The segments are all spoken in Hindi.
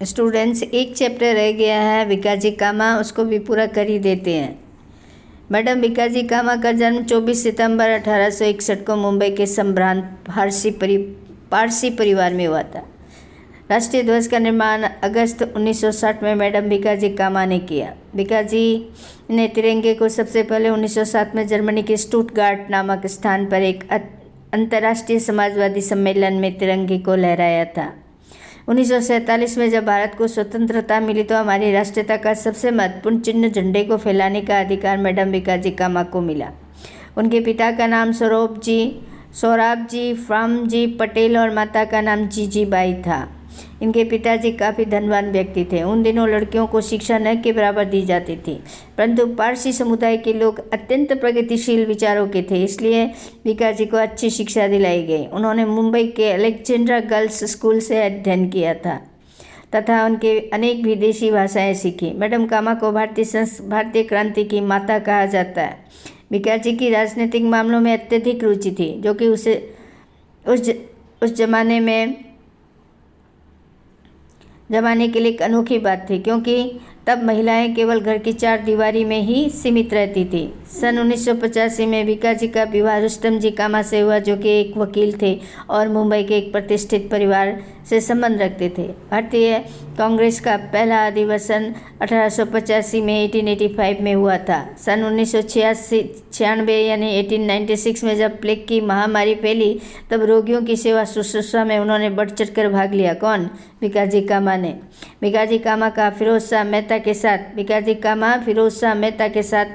स्टूडेंट्स, एक चैप्टर रह गया है विकाजी कामा, उसको भी पूरा कर ही देते हैं। मैडम विकाजी कामा का जन्म 24 सितंबर 1861 को मुंबई के संभ्रांत पारसी परिवार में हुआ था। राष्ट्रीय ध्वज का निर्माण अगस्त 1960 में मैडम विकाजी कामा ने किया। विकाजी ने तिरंगे को सबसे पहले 1907 में जर्मनी के स्टुटगार्ट नामक स्थान पर एक अंतर्राष्ट्रीय समाजवादी सम्मेलन में तिरंगे को लहराया था। 1947 में जब भारत को स्वतंत्रता मिली तो हमारी राष्ट्रीयता का सबसे महत्वपूर्ण चिन्ह झंडे को फैलाने का अधिकार मैडम विकाजी कामा को मिला। उनके पिता का नाम सोराबजी फ्रामजी पटेल और माता का नाम जीजी बाई था। इनके पिताजी काफ़ी धनवान व्यक्ति थे। उन दिनों लड़कियों को शिक्षा न के बराबर दी जाती थी, परंतु पारसी समुदाय के लोग अत्यंत प्रगतिशील विचारों के थे, इसलिए विकाजी को अच्छी शिक्षा दिलाई गई। उन्होंने मुंबई के अलेक्जेंड्रा गर्ल्स स्कूल से अध्ययन किया था तथा उनके अनेक विदेशी भाषाएं सीखी। मैडम कामा को भारतीय क्रांति की माता कहा जाता है। विकाजी की राजनीतिक मामलों में अत्यधिक रुचि थी, जो कि उस जमाने के लिए एक अनोखी बात थी, क्योंकि तब महिलाएं केवल घर की चार दीवारी में ही सीमित रहती थी। सन 1985 में विकाजी का विवाह रुस्तम जी कामा से हुआ, जो कि एक वकील थे और मुंबई के एक प्रतिष्ठित परिवार से संबंध रखते थे। भारतीय कांग्रेस का पहला अधिवेशन 1885 में 1885 में हुआ था। सन 1996 यानी 1896 में जब प्लेग की महामारी फैली, तब रोगियों की सेवा शुश्रूषा में उन्होंने बढ़ चढ़ कर भाग लिया। कौन? विकाजी कामा ने। विकाजी कामा फिरोज शाह मेहता के साथ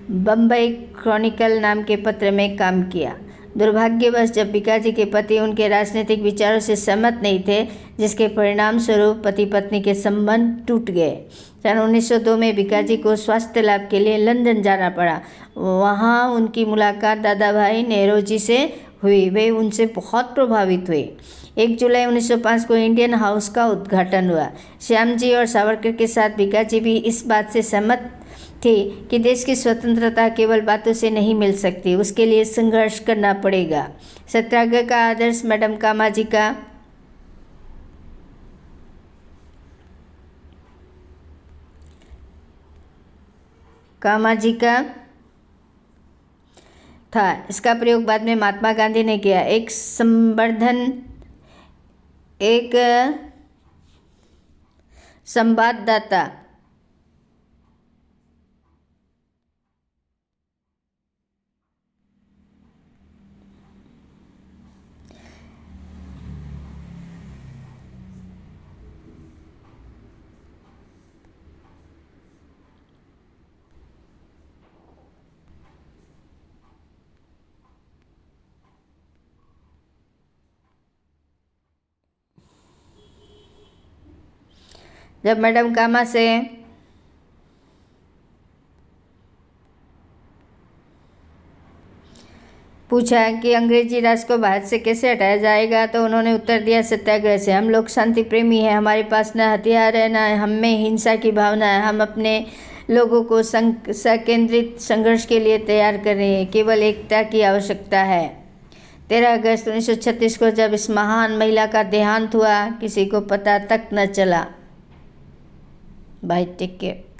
बम्बई क्रॉनिकल नाम के पत्र में काम किया। दुर्भाग्यवश जब विकाजी के पति उनके राजनीतिक विचारों से सहमत नहीं थे, जिसके परिणाम स्वरूप पति पत्नी के संबंध टूट गए। सन 1902 में विकाजी को स्वास्थ्य लाभ के लिए लंदन जाना पड़ा। वहाँ उनकी मुलाकात दादा भाई नेहरूजी से हुई। वे उनसे बहुत प्रभावित हुए। 1 जुलाई 1905 को इंडियन हाउस का उद्घाटन हुआ। श्यामजी और सावरकर के साथ विकाजी भी इस बात से सहमत थे कि देश की स्वतंत्रता केवल बातों से नहीं मिल सकती, उसके लिए संघर्ष करना पड़ेगा। सत्याग्रह का आदर्श मैडम कामा जी का था। इसका प्रयोग बाद में महात्मा गांधी ने किया। एक संवाददाता जब मैडम कामा से पूछा कि अंग्रेजी राज को भारत से कैसे हटाया जाएगा, तो उन्होंने उत्तर दिया, सत्याग्रह से। हम लोग शांति प्रेमी हैं, हमारे पास न हथियार है, न हम में हिंसा की भावना है। हम अपने लोगों को संकेंद्रित संघर्ष के लिए तैयार कर रहे हैं। केवल एकता की आवश्यकता है। 13 अगस्त 1936 को जब इस महान महिला का देहांत हुआ, किसी को पता तक न चला। Bye, take care.